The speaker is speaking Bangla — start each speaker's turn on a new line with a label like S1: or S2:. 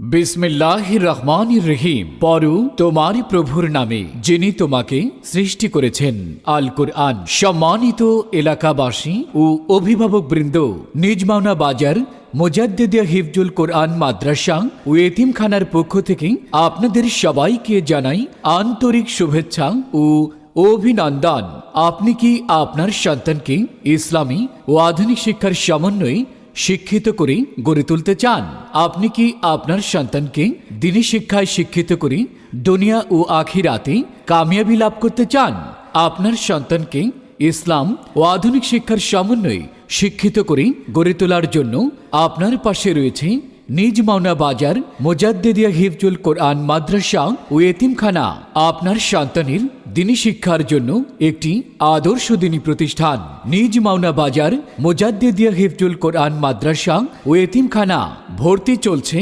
S1: বিসমিল্লাহির রহমানির রহিম। পড়ো তোমার প্রভুর নামে যিনি তোমাকে সৃষ্টি করেছেন। আল কুরআন। সম্মানিত এলাকাবাসী ও অভিভাবকবৃন্দ, নিজ মাওনা বাজার মুজাদ্দিদিয়া হিফজুল কোরআন মাদ্রাসা ও এতিমখানার পক্ষ থেকে আপনাদের সবাইকে জানাই আন্তরিক শুভেচ্ছা ও অভিনন্দন। আপনি কি আপনার সন্তানকে ইসলামী ও আধুনিক শিক্ষার সমন্বয়ে শিক্ষিত করে গড়ে তুলতে চান? আপনি কি আপনার সন্তানকে দ্বীনি শিক্ষায় শিক্ষিত করে দুনিয়া ও আখিরাতে কামিয়াবি লাভ করতে চান? আপনার সন্তানকে ইসলাম ও আধুনিক শিক্ষার সমন্বয়ে শিক্ষিত করে গড়ে তোলার জন্য আপনার পাশে রয়েছে নিজ মাওনা বাজার মুজাদ্দিদিয়া হিফজুল কোরআন মাদ্রাসা ও এতিমখানা। আপনার সন্তানের দ্বীনি শিক্ষার জন্য একটি আদর্শ দ্বীনি প্রতিষ্ঠান নিজ মাওনা বাজার মুজাদ্দিদিয়া হিফজুল কোরআন মাদ্রাসা ও এতিমখানা। ভর্তি চলছে।